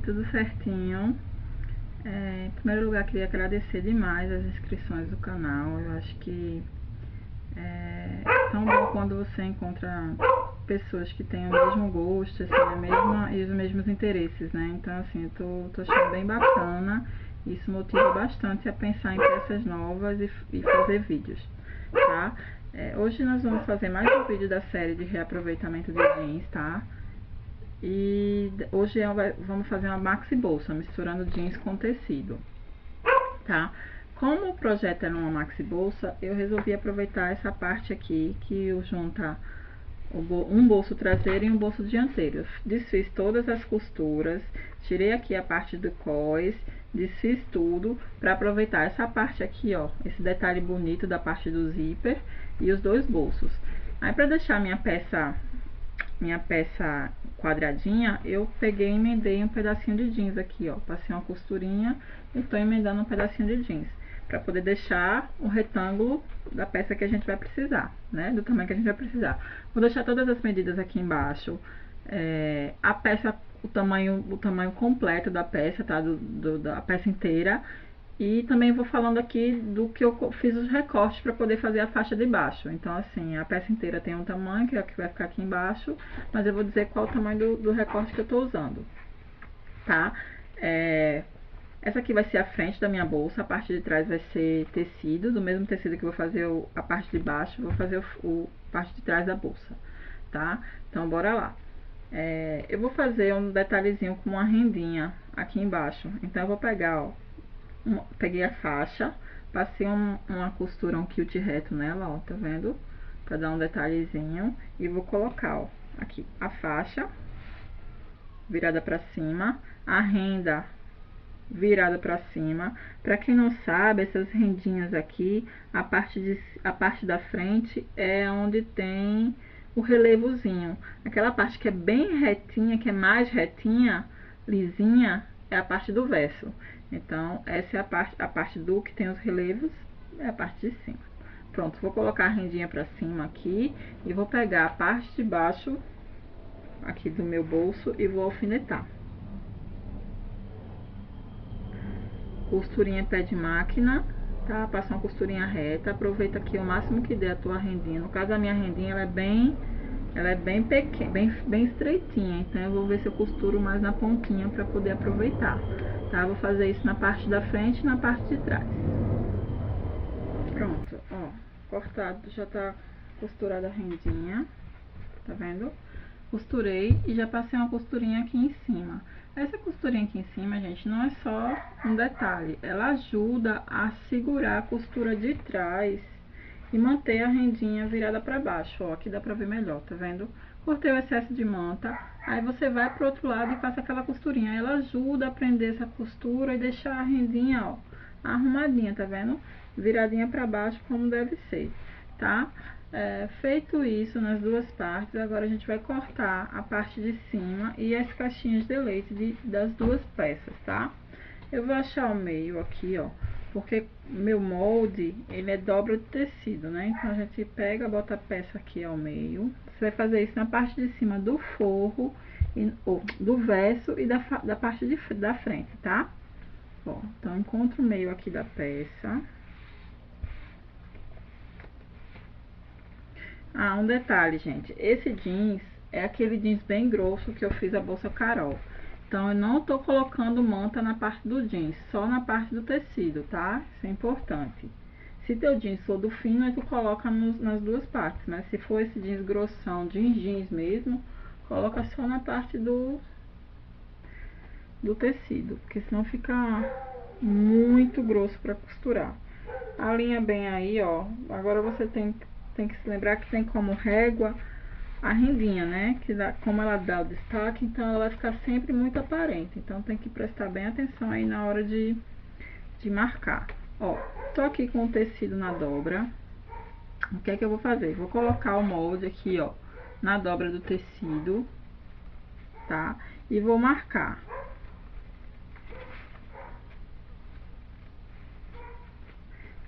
tudo certinho. Em primeiro lugar, queria agradecer demais as inscrições do canal. Eu acho que é tão bom quando você encontra pessoas que têm o mesmo gosto, assim, e os mesmos interesses, né? Então, assim, eu tô achando bem bacana. Isso motiva bastante a pensar em peças novas e fazer vídeos, tá? Hoje nós vamos fazer mais um vídeo da série de reaproveitamento de jeans, tá? E hoje vamos fazer uma maxi bolsa, misturando jeans com tecido, tá? Como o projeto é numa maxi bolsa, eu resolvi aproveitar essa parte aqui, que junta um bolso traseiro e um bolso dianteiro. Eu desfiz todas as costuras, tirei aqui a parte do cós, desfiz tudo para aproveitar essa parte aqui, ó, esse detalhe bonito da parte do zíper e os dois bolsos. Aí, para deixar minha peça quadradinha, eu peguei e emendei um pedacinho de jeans aqui, ó, passei uma costurinha e tô emendando um pedacinho de jeans para poder deixar o retângulo da peça que a gente vai precisar, né, do tamanho que a gente vai precisar. Vou deixar todas as medidas aqui embaixo, a peça, o tamanho completo da peça, tá, da peça inteira. E também vou falando aqui do que eu fiz os recortes para poder fazer a faixa de baixo. Então, assim, a peça inteira tem um tamanho, que é o que vai ficar aqui embaixo, mas eu vou dizer qual o tamanho do recorte que eu tô usando, tá? Essa aqui vai ser a frente da minha bolsa, a parte de trás vai ser tecido, do mesmo tecido que eu vou fazer a parte de baixo, vou fazer a parte de trás da bolsa, tá? Então, bora lá. Eu vou fazer um detalhezinho com uma rendinha aqui embaixo. Então, eu vou pegar, ó, peguei a faixa, passei uma costura, um quilt reto nela, ó, tá vendo? Pra dar um detalhezinho. E vou colocar, ó, aqui a faixa virada pra cima, a renda virada pra cima. Pra quem não sabe, essas rendinhas aqui, a parte da frente é onde tem o relevozinho. Aquela parte que é bem retinha, que é mais retinha, lisinha, é a parte do verso. Então, essa é a parte do que tem os relevos, é a parte de cima. Pronto, vou colocar a rendinha pra cima aqui e vou pegar a parte de baixo aqui do meu bolso e vou alfinetar. Costurinha pé de máquina, tá? Passa uma costurinha reta, aproveita aqui o máximo que der a tua rendinha. No caso, a minha rendinha, ela é bem pequena, bem estreitinha, então eu vou ver se eu costuro mais na pontinha para poder aproveitar, tá? Vou fazer isso na parte da frente e na parte de trás. Pronto, ó, cortado, já tá costurada a rendinha, tá vendo? Costurei e já passei uma costurinha aqui em cima. Essa costurinha aqui em cima, gente, não é só um detalhe, ela ajuda a segurar a costura de trás e manter a rendinha virada para baixo, ó, aqui dá pra ver melhor, tá vendo? Cortei o excesso de manta, aí você vai pro outro lado e passa aquela costurinha, ela ajuda a prender essa costura e deixar a rendinha, ó, arrumadinha, tá vendo? Viradinha para baixo como deve ser, tá? Feito isso nas duas partes, agora a gente vai cortar a parte de cima e as caixinhas de leite das duas peças, tá? Eu vou achar o meio aqui, ó, porque meu molde, ele é dobra de tecido, né? Então, a gente pega, bota a peça aqui ao meio. Você vai fazer isso na parte de cima do forro, ou do verso e da parte da frente, tá? Bom, então, encontro o meio aqui da peça. Ah, um detalhe, gente. Esse jeans é aquele jeans bem grosso que eu fiz a bolsa Carol. Então, eu não tô colocando manta na parte do jeans, só na parte do tecido, tá? Isso é importante. Se teu jeans for do fino, aí tu coloca nas duas partes, mas se for esse jeans grossão, jeans mesmo, coloca só na parte do tecido, porque senão fica muito grosso pra costurar. Alinha bem aí, ó. Agora você tem que se lembrar que tem como régua a rendinha, né? Como ela dá o destaque, então ela vai ficar sempre muito aparente. Então tem que prestar bem atenção aí na hora de marcar. Ó, tô aqui com o tecido na dobra. O que é que eu vou fazer? Vou colocar o molde aqui, ó, na dobra do tecido, tá? E vou marcar.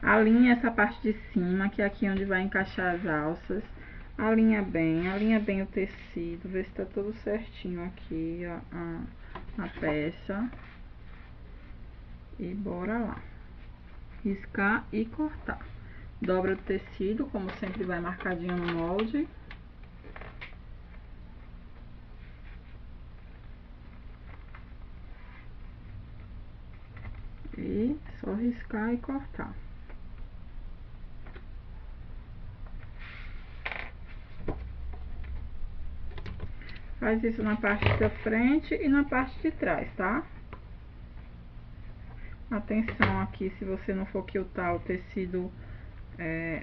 Alinha essa parte de cima, que é aqui onde vai encaixar as alças. Alinha bem o tecido, vê se tá tudo certinho aqui, ó, a peça e bora lá. Riscar e cortar. Dobra o tecido, como sempre vai marcadinho no molde. E só riscar e cortar. Faz isso na parte da frente e na parte de trás, tá? Atenção aqui, se você não for quiltar o tecido,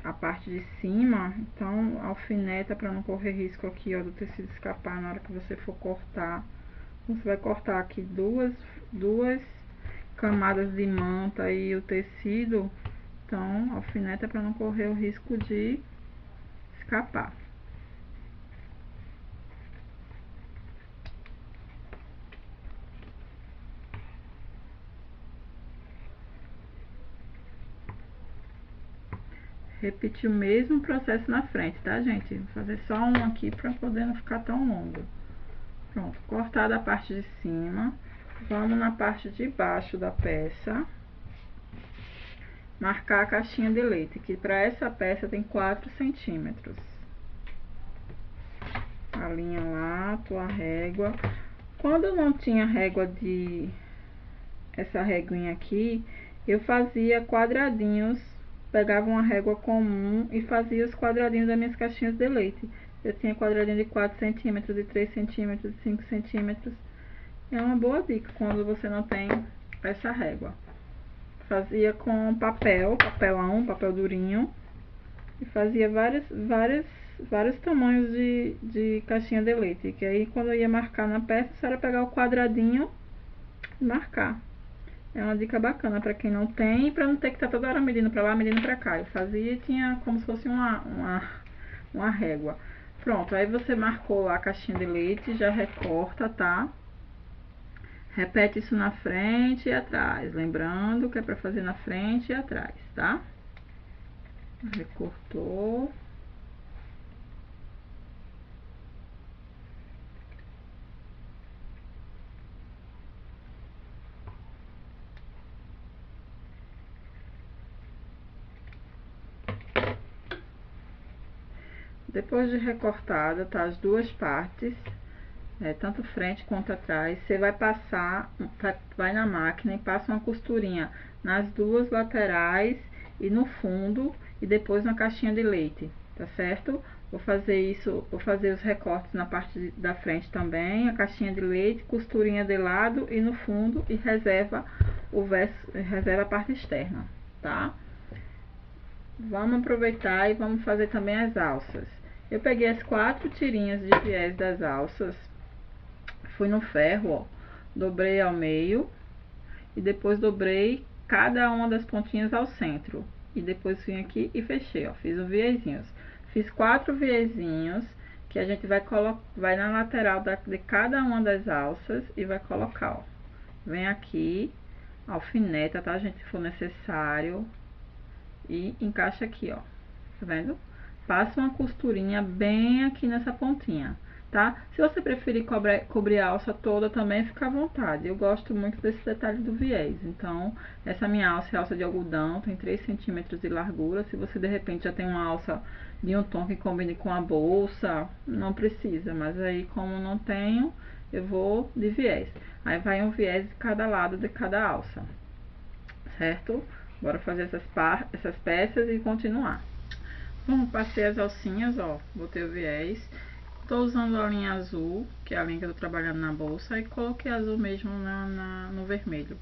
a parte de cima, então alfineta para não correr risco aqui, ó, do tecido escapar na hora que você for cortar. Você vai cortar aqui duas camadas de manta e o tecido, então alfineta para não correr o risco de escapar. Repetir o mesmo processo na frente, tá, gente? Vou fazer só um aqui para poder não ficar tão longo. Pronto, cortada a parte de cima, vamos na parte de baixo da peça, marcar a caixinha de leite, que para essa peça tem 4 centímetros. Alinha lá tua régua. Quando não tinha régua essa reguinha aqui, eu fazia quadradinhos, pegava uma régua comum e fazia os quadradinhos das minhas caixinhas de leite. Eu tinha quadradinho de 4 centímetros, de 3 centímetros, de 5 centímetros. É uma boa dica quando você não tem essa régua. Fazia com papelão, papel durinho. E fazia vários tamanhos de caixinha de leite. Que aí quando eu ia marcar na peça, só era pegar o quadradinho e marcar. É uma dica bacana para quem não tem, para não ter que estar toda hora medindo para lá, medindo para cá. Eu fazia e tinha como se fosse uma régua. Pronto, aí você marcou a caixinha de leite, já recorta, tá? Repete isso na frente e atrás, lembrando que é para fazer na frente e atrás, tá? Recortou. Depois de recortada, tá, as duas partes, tanto frente quanto atrás, você vai passar, vai na máquina e passa uma costurinha nas duas laterais e no fundo e depois na caixinha de leite, tá certo? Vou fazer os recortes na parte da frente também, a caixinha de leite, costurinha de lado e no fundo e reserva reserva a parte externa, tá? Vamos aproveitar e vamos fazer também as alças. Eu peguei as 4 tirinhas de viés das alças, fui no ferro, ó, dobrei ao meio e depois dobrei cada uma das pontinhas ao centro. E depois vim aqui e fechei, ó, fiz os viezinhos. Fiz 4 viezinhos que a gente vai na lateral de cada uma das alças e vai colocar, ó. Vem aqui, alfineta, tá, gente, se for necessário. E encaixa aqui, ó, tá vendo? Passa uma costurinha bem aqui nessa pontinha, tá? Se você preferir cobrir a alça toda também, fica à vontade. Eu gosto muito desse detalhe do viés. Então, essa minha alça é alça de algodão, tem 3 centímetros de largura. Se você de repente já tem uma alça de um tom que combine com a bolsa, não precisa. Mas aí, como não tenho, eu vou de viés. Aí vai um viés de cada lado de cada alça, certo? Bora fazer essas peças e continuar. Bom, passei as alcinhas, ó, botei o viés. Tô usando a linha azul, que é a linha que eu tô trabalhando na bolsa, e coloquei azul mesmo no vermelho.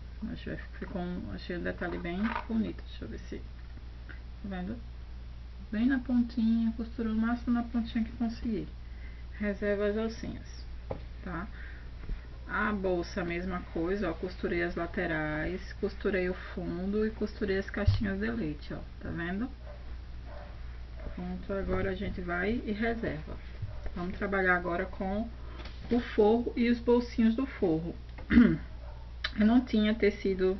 Achei um detalhe bem bonito. Deixa eu ver se... Tá vendo? Bem na pontinha, costurou o máximo na pontinha que conseguir. Reserva as alcinhas, tá? A bolsa, a mesma coisa, ó, costurei as laterais, costurei o fundo e costurei as caixinhas de leite, ó, tá vendo? Pronto, agora a gente vai e reserva. Vamos trabalhar agora com o forro e os bolsinhos do forro. Eu não tinha tecido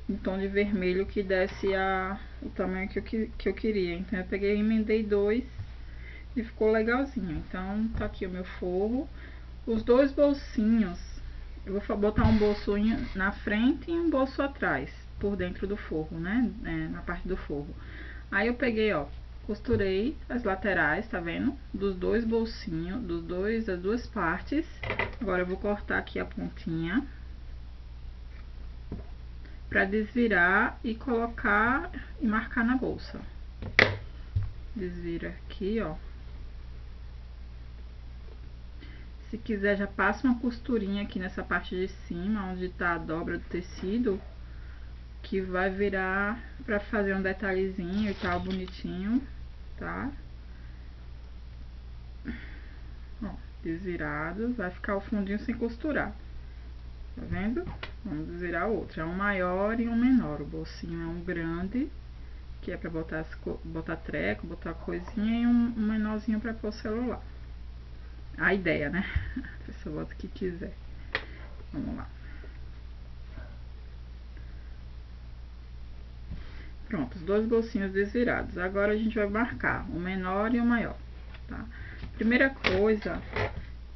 em tom de vermelho que desse o tamanho que eu queria, então eu peguei e emendei 2 e ficou legalzinho. Então tá aqui o meu forro. Os dois bolsinhos Eu vou botar um bolso na frente e um bolso atrás, por dentro do forro, né? Na parte do forro. Aí eu peguei, ó, costurei as laterais, tá vendo? Dos dois bolsinhos, das duas partes. Agora eu vou cortar aqui a pontinha pra desvirar e colocar e marcar na bolsa. Desvira aqui, ó. Se quiser, já passa uma costurinha aqui nessa parte de cima, onde tá a dobra do tecido, que vai virar pra fazer um detalhezinho e tal, bonitinho, tá? Ó, desvirado, vai ficar o fundinho sem costurar, tá vendo? Vamos desvirar o outro, é um maior e um menor, o bolsinho é um grande, que é pra botar treco, botar coisinha, e um menorzinho pra pôr o celular. A ideia, né? A pessoa bota o que quiser. Vamos lá. Pronto, os dois bolsinhos desvirados. Agora a gente vai marcar o menor e o maior, tá? Primeira coisa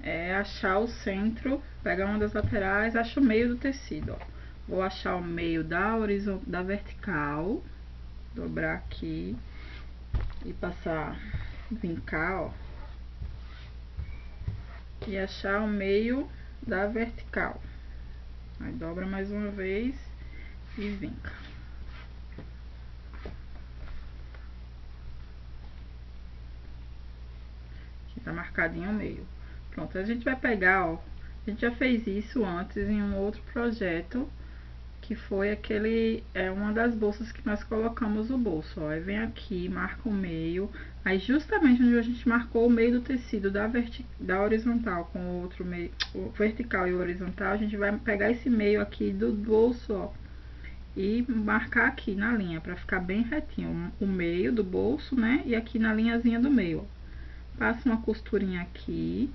é achar o centro, pegar uma das laterais, acha o meio do tecido, ó. Vou achar o meio da vertical, dobrar aqui e passar, vincar, ó. E achar o meio da vertical. Aí dobra mais uma vez e vinca. Aqui tá marcadinho o meio. Pronto, a gente vai pegar, ó. A gente já fez isso antes em um outro projeto, que foi uma das bolsas que nós colocamos o bolso, ó. Aí vem aqui, marca o meio, aí justamente onde a gente marcou o meio do tecido da horizontal com o outro meio, o vertical e o horizontal, a gente vai pegar esse meio aqui do bolso, ó, e marcar aqui na linha, pra ficar bem retinho, o meio do bolso, né, e aqui na linhazinha do meio, ó. Passa uma costurinha aqui.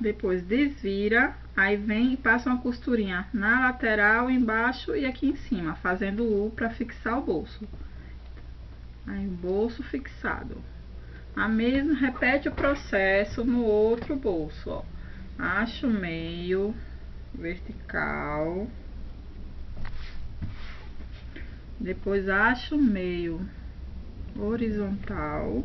Depois desvira, aí vem e passa uma costurinha na lateral, embaixo e aqui em cima, fazendo U para fixar o bolso. Aí o bolso fixado. Repete o processo no outro bolso, ó. Acha o meio, vertical. Depois acha o meio, horizontal.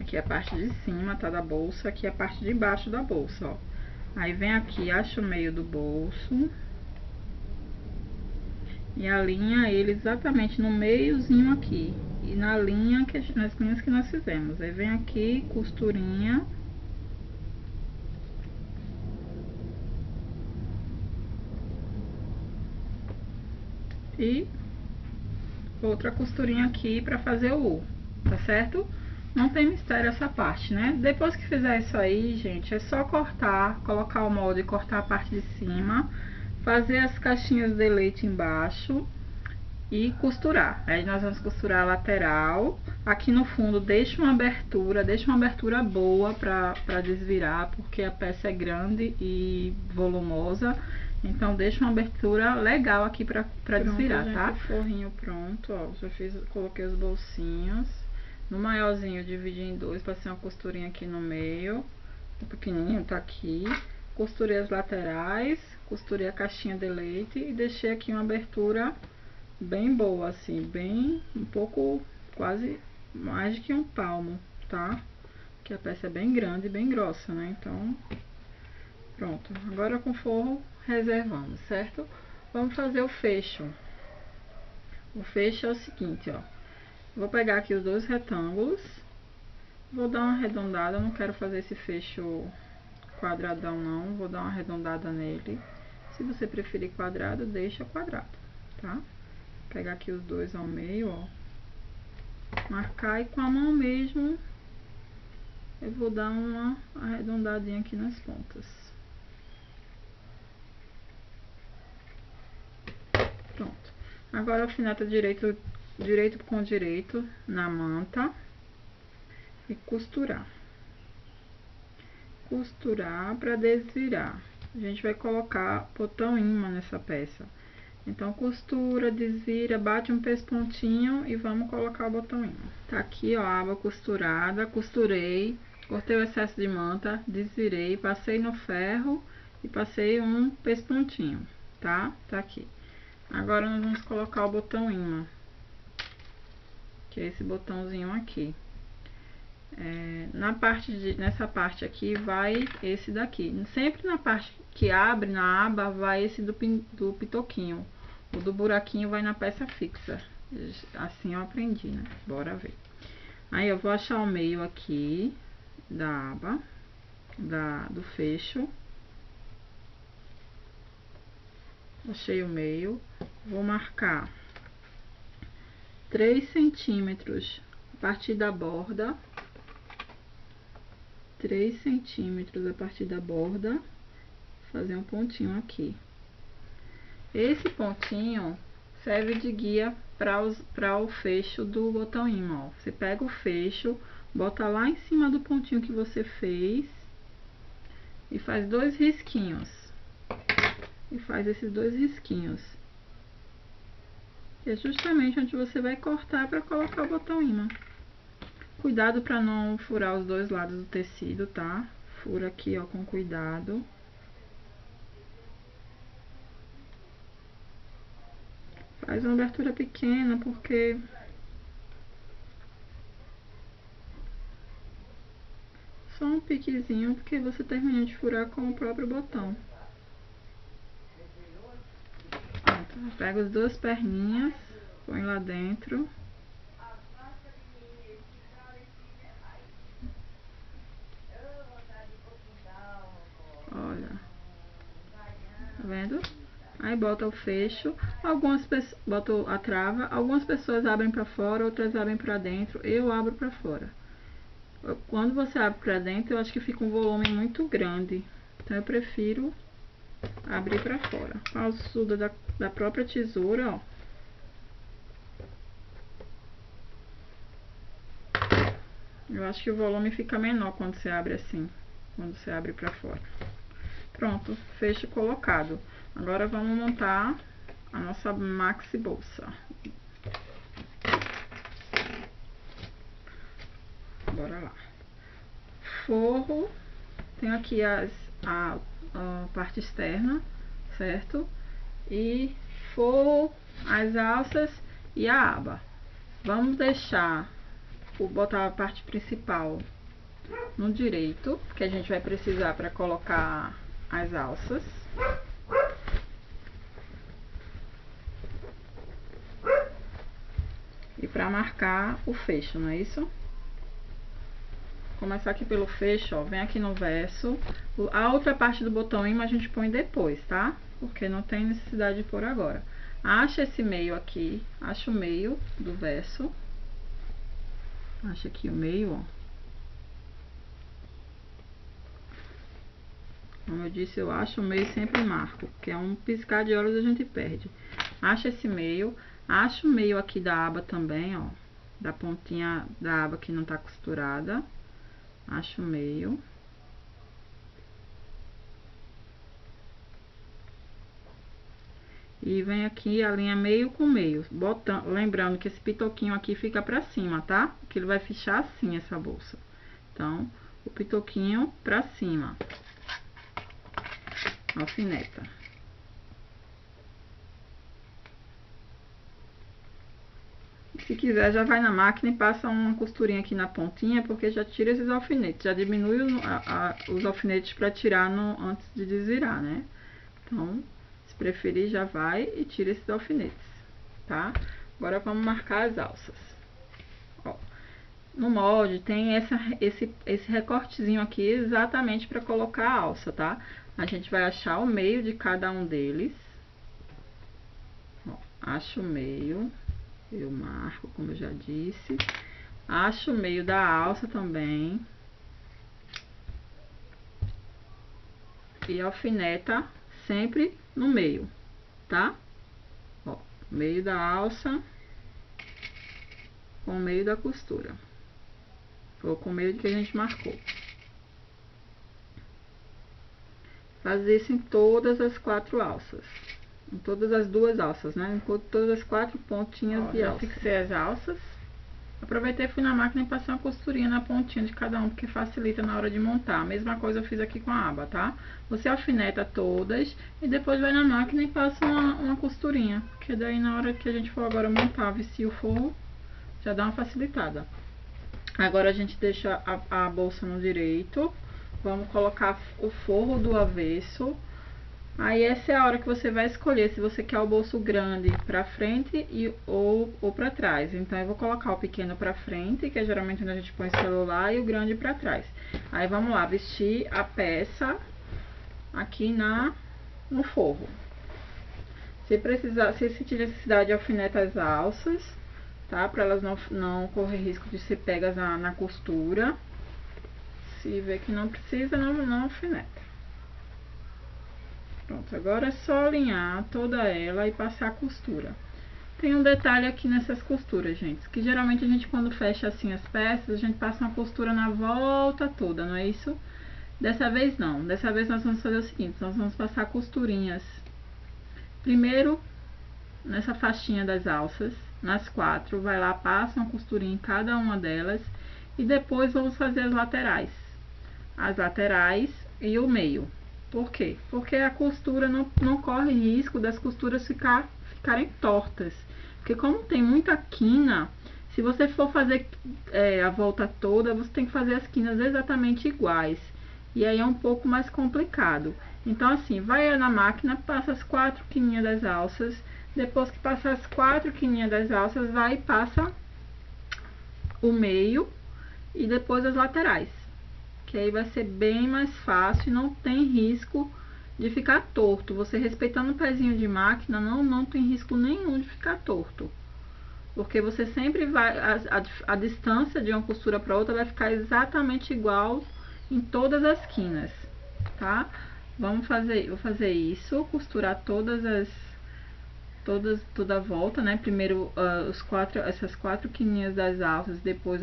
Aqui é a parte de cima, tá, da bolsa, aqui é a parte de baixo da bolsa, ó. Aí vem aqui, acha o meio do bolso e alinha ele exatamente no meiozinho aqui e nas linhas que nós fizemos. Aí vem aqui, costurinha e outra costurinha aqui pra fazer o U, tá certo? Não tem mistério essa parte, né? Depois que fizer isso aí, gente, é só cortar, colocar o molde e cortar a parte de cima, fazer as caixinhas de leite embaixo e costurar. Aí nós vamos costurar a lateral. Aqui no fundo deixa uma abertura boa pra desvirar, porque a peça é grande e volumosa. Então deixa uma abertura legal aqui pra desvirar, gente, tá? O forrinho pronto, ó. Já coloquei os bolsinhos. No maiorzinho eu dividi em dois, passei uma costurinha aqui no meio. O pequenininho tá aqui. Costurei as laterais, costurei a caixinha de leite e deixei aqui uma abertura bem boa, assim, bem, um pouco, quase mais de que um palmo, tá? Que a peça é bem grande e bem grossa, né? Então, pronto. Agora com forro reservamos, certo? Vamos fazer o fecho. O fecho é o seguinte, ó. Vou pegar aqui os dois retângulos, vou dar uma arredondada, não quero fazer esse fecho quadradão não, vou dar uma arredondada nele. Se você preferir quadrado, deixa quadrado, tá? Pegar aqui os dois ao meio, ó. Marcar e com a mão mesmo eu vou dar uma arredondadinha aqui nas pontas. Pronto. Agora alfineta direito com direito na manta e costurar. Costurar para desvirar. A gente vai colocar botão ímã nessa peça. Então, costura, desvira, bate um pespontinho e vamos colocar o botão imã. Tá aqui, ó, a aba costurada, costurei, cortei o excesso de manta, desvirei, passei no ferro e passei um pespontinho, tá? Tá aqui. Agora, nós vamos colocar o botão imã, que é esse botãozinho aqui. Nessa parte aqui vai esse daqui. Sempre na parte que abre na aba vai esse do pitoquinho. O do buraquinho vai na peça fixa. Assim eu aprendi, né? Bora ver. Aí eu vou achar o meio aqui da aba, do fecho. Achei o meio. Vou marcar 3 centímetros a partir da borda. 3 centímetros a partir da borda, fazer um pontinho aqui. Esse pontinho serve de guia para o fecho do botão imã, ó. Você pega o fecho, bota lá em cima do pontinho que você fez e faz 2 risquinhos. E faz esses 2 risquinhos. Que é justamente onde você vai cortar para colocar o botão imã. Cuidado para não furar os dois lados do tecido, tá? Fura aqui, ó, com cuidado. Faz uma abertura pequena, porque só um piquezinho, porque você termina de furar com o próprio botão. Pronto, pega as 2 perninhas, põe lá dentro. Olha, tá vendo? Aí bota o fecho, algumas pessoas botam a trava, algumas pessoas abrem pra fora, outras abrem pra dentro. Eu abro pra fora. Quando você abre pra dentro, eu acho que fica um volume muito grande. Então eu prefiro abrir pra fora. Com a alçada da própria tesoura, ó. Eu acho que o volume fica menor quando você abre assim, quando você abre pra fora. Pronto, fecho colocado. Agora vamos montar a nossa maxi bolsa. Bora lá. Forro, tenho aqui a parte externa, certo? E forro, as alças e a aba. Vamos deixar, botar a parte principal no direito, que a gente vai precisar para colocar as alças. E para marcar o fecho, não é isso? Começar aqui pelo fecho, ó, vem aqui no verso. A outra parte do botão imã a gente põe depois, tá? Porque não tem necessidade de pôr agora. Acha esse meio aqui, acha o meio do verso. Acha aqui o meio, ó. Como eu disse, eu acho o meio e sempre marco, porque é um piscar de olhos a gente perde. Acha esse meio, acha o meio aqui da aba também, ó. Da pontinha da aba que não tá costurada. Acho o meio. E vem aqui a linha meio com meio, botando, lembrando que esse pitoquinho aqui fica pra cima, tá? Que ele vai fechar assim essa bolsa. Então, o pitoquinho pra cima. Alfineta. Se quiser, já vai na máquina e passa uma costurinha aqui na pontinha, porque já tira esses alfinetes. Já diminui os alfinetes para tirar antes de desvirar, né? Então, se preferir, já vai e tira esses alfinetes, tá? Agora, vamos marcar as alças. Ó, no molde, tem esse recortezinho aqui exatamente para colocar a alça, tá? A gente vai achar o meio de cada um deles. Ó, acho o meio. Eu marco, como eu já disse. Acho o meio da alça também. E alfineta sempre no meio, tá? Ó, meio da alça com o meio da costura. Ou com o meio que a gente marcou. Fazer isso em todas as 4 alças. em todas as duas alças, né? Em todas as 4 pontinhas de alça. Fixei as alças. Aproveitei, fui na máquina e passei uma costurinha na pontinha de cada um, porque facilita na hora de montar. A mesma coisa eu fiz aqui com a aba, tá? Você alfineta todas e depois vai na máquina e passa uma costurinha, porque daí na hora que a gente for agora montar, vestir o forro, já dá uma facilitada. Agora a gente deixa a bolsa no direito. Vamos colocar o forro do avesso. Aí essa é a hora que você vai escolher se você quer o bolso grande pra frente ou pra trás. Então eu vou colocar o pequeno pra frente, que é geralmente onde a gente põe o celular, e o grande pra trás. Aí vamos lá, vestir a peça aqui no forro. Se precisar, se sentir necessidade, alfineta as alças, tá? Pra elas não correr risco de ser pegas na costura. Se ver que não precisa, não alfineta. Pronto, agora é só alinhar toda ela e passar a costura. Tem um detalhe aqui nessas costuras, gente, que geralmente a gente quando fecha assim as peças, a gente passa uma costura na volta toda, não é isso? Dessa vez não, dessa vez nós vamos fazer o seguinte, nós vamos passar costurinhas. Primeiro, nessa faixinha das alças, nas 4, vai lá, passa uma costurinha em cada uma delas e depois vamos fazer as laterais. As laterais e o meio. Por quê? Porque a costura não corre risco das costuras ficarem tortas. Porque como tem muita quina, se você for fazer a volta toda, você tem que fazer as quinas exatamente iguais. E aí é um pouco mais complicado. Então assim, vai na máquina, passa as 4 quininhas das alças. Depois que passar as 4 quininhas das alças, vai e passa o meio e depois as laterais. Que aí vai ser bem mais fácil e não tem risco de ficar torto. Você respeitando o pezinho de máquina, não tem risco nenhum de ficar torto. Porque você sempre vai, a distância de uma costura para outra vai ficar exatamente igual em todas as quinas, tá? Vou fazer isso, costurar toda a volta, né? Primeiro essas 4 quininhas das alças, depois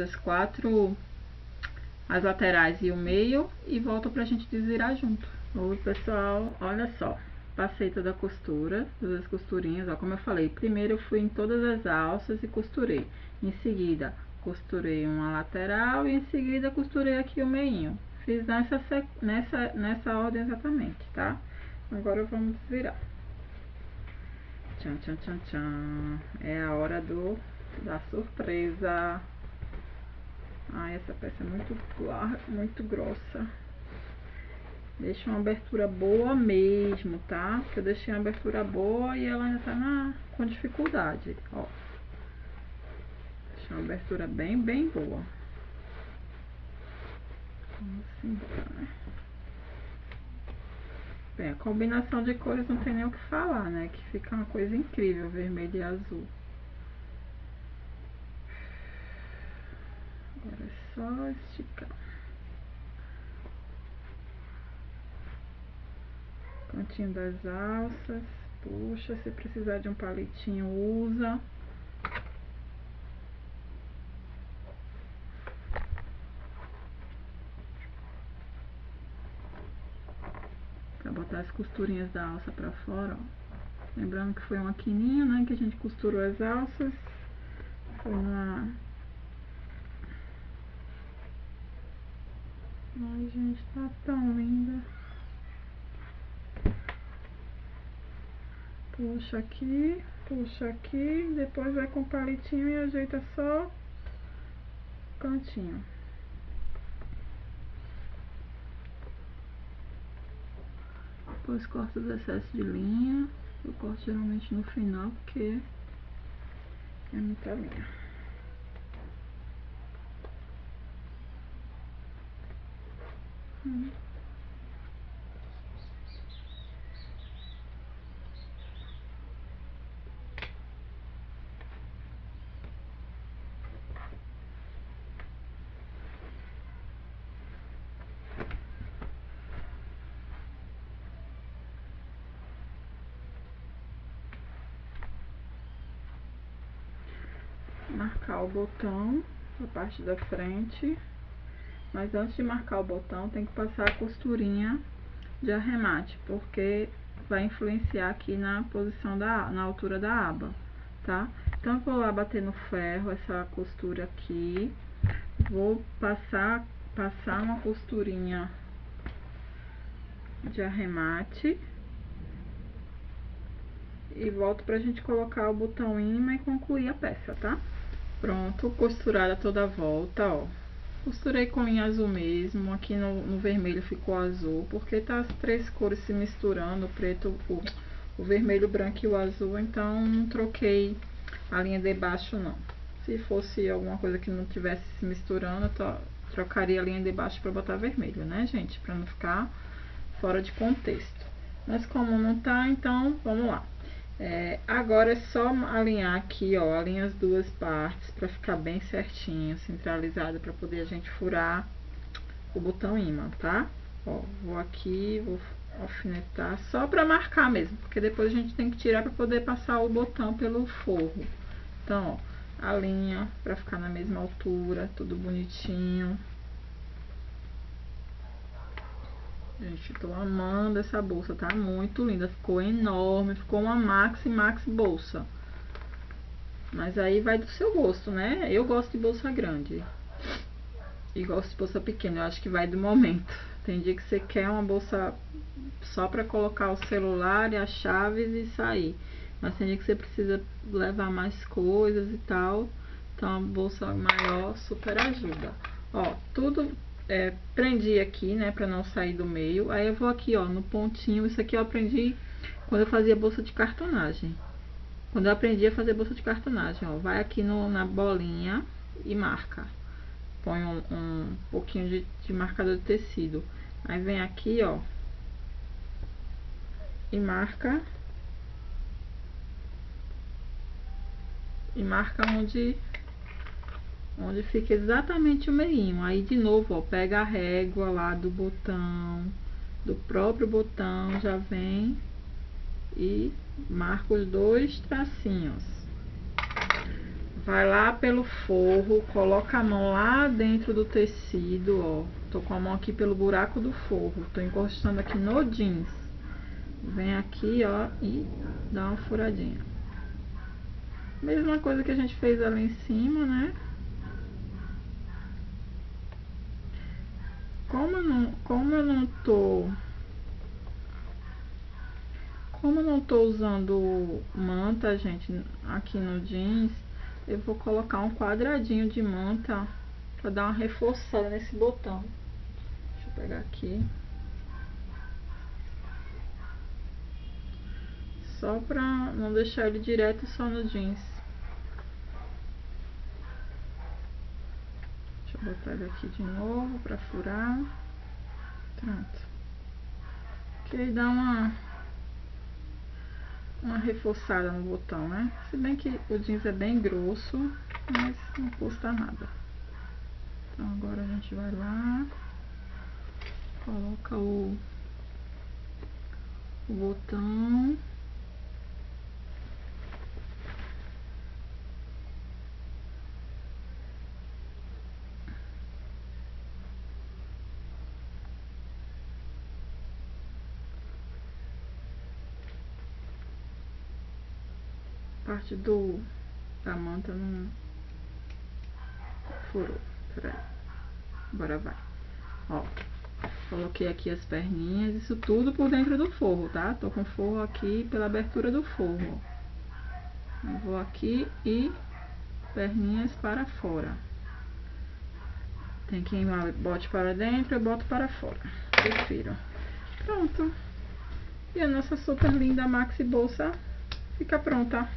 as laterais e o meio, e volta pra gente desvirar junto. Oi pessoal, olha só, passei toda a costura, todas as costurinhas, ó, como eu falei, primeiro eu fui em todas as alças e costurei, em seguida costurei uma lateral e em seguida costurei aqui o meinho, fiz nessa ordem exatamente, tá? Agora vamos desvirar. Tchan, tchan, tchan, tchan, é a hora da surpresa. Ai, essa peça é muito larga, muito grossa. Deixa uma abertura boa mesmo, tá? Porque eu deixei uma abertura boa e ela ainda tá com dificuldade, ó. Deixa uma abertura bem boa. Assim, tá, né? Bem, a combinação de cores não tem nem o que falar, né? Que fica uma coisa incrível, vermelho e azul. Agora é só esticar. Cantinho das alças, puxa, se precisar de um palitinho, usa. Pra botar as costurinhas da alça pra fora, ó. Lembrando que foi uma quininha, né, que a gente costurou as alças. Foi uma... Ai, gente, tá tão linda. Puxa aqui, depois vai com o palitinho e ajeita só o cantinho. Depois corta os excessos de linha. Eu corto geralmente no final porque é muita linha. Marcar o botão, a parte da frente, mas antes de marcar o botão tem que passar a costurinha de arremate, porque vai influenciar aqui na posição na altura da aba, tá? Então eu vou lá bater no ferro essa costura aqui, vou passar uma costurinha de arremate e volto pra gente colocar o botão imã e concluir a peça, tá? Pronto, costurada toda a volta, ó. Costurei com linha azul mesmo, aqui no vermelho ficou azul, porque tá as três cores se misturando, o preto, o vermelho, o branco e o azul, então não troquei a linha de baixo não. Se fosse alguma coisa que não tivesse se misturando, eu trocaria a linha de baixo para botar vermelho, né, gente? Para não ficar fora de contexto. Mas como não tá, então vamos lá. Agora é só alinhar aqui, ó, alinha as duas partes para ficar bem certinho, centralizado, para poder a gente furar o botão imã, tá? Ó, vou aqui, vou alfinetar só para marcar mesmo, porque depois a gente tem que tirar para poder passar o botão pelo forro. Então, ó, alinha para ficar na mesma altura, tudo bonitinho. Gente, tô amando essa bolsa, tá muito linda, ficou enorme, ficou uma maxi bolsa. Mas aí vai do seu gosto, né? Eu gosto de bolsa grande e gosto de bolsa pequena, eu acho que vai do momento. Tem dia que você quer uma bolsa só pra colocar o celular e as chaves e sair, mas tem dia que você precisa levar mais coisas e tal, então a bolsa maior super ajuda. Ó, tudo prendi aqui, né, pra não sair do meio. Aí eu vou aqui, ó, no pontinho. Isso aqui eu aprendi quando eu fazia bolsa de cartonagem. Quando eu aprendi a fazer bolsa de cartonagem, ó, vai aqui na bolinha e marca. Põe um pouquinho de marcador de tecido. Aí vem aqui, ó, e marca. E marca onde fica exatamente o meinho. Aí de novo, ó, pega a régua lá do botão, do próprio botão, já vem e marca os dois tracinhos. Vai lá pelo forro, coloca a mão lá dentro do tecido, ó. Tô com a mão aqui pelo buraco do forro, tô encostando aqui no jeans. Vem aqui, ó, e dá uma furadinha. Mesma coisa que a gente fez ali em cima, né? Como eu não tô usando manta, gente, aqui no jeans, eu vou colocar um quadradinho de manta pra dar uma reforçada nesse botão. Deixa eu pegar aqui. Só pra não deixar ele direto só no jeans. Deixa eu botar ele aqui de novo pra furar. Pronto. Que aí dá uma reforçada no botão, né? Se bem que o jeans é bem grosso, mas não custa nada. Então agora a gente vai lá, coloca o botão. Parte da manta não furou. Peraí. Agora vai. Ó, coloquei aqui as perninhas, isso tudo por dentro do forro, tá? Tô com o forro aqui pela abertura do forro. Eu vou aqui e perninhas para fora. Tem quem bote para dentro, eu boto para fora. Prefiro. Pronto. E a nossa super linda maxi bolsa fica pronta.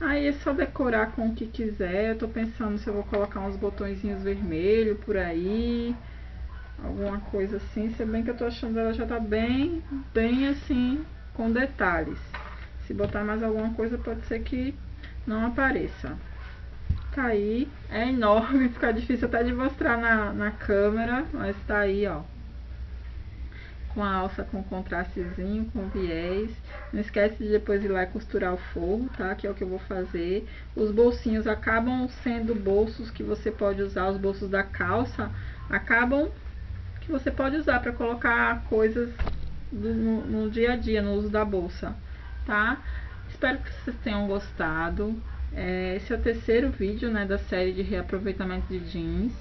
Aí é só decorar com o que quiser. Eu tô pensando se eu vou colocar uns botõezinhos vermelhos por aí, alguma coisa assim. Se bem que eu tô achando ela já tá bem assim, com detalhes. Se botar mais alguma coisa pode ser que não apareça. Tá aí, é enorme, fica difícil até de mostrar na câmera, mas tá aí, ó. Com a alça com contrastezinho, com viés. Não esquece de depois ir lá e costurar o forro, tá? Que é o que eu vou fazer. Os bolsinhos acabam sendo bolsos que você pode usar, os bolsos da calça acabam que você pode usar para colocar coisas no dia a dia, no uso da bolsa, tá? Espero que vocês tenham gostado. Esse é o terceiro vídeo, né, da série de reaproveitamento de jeans.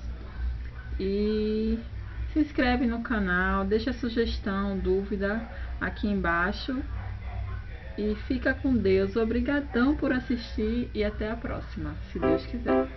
E se inscreve no canal, deixa sugestão, dúvida aqui embaixo. E fica com Deus. Obrigadão por assistir e até a próxima, se Deus quiser.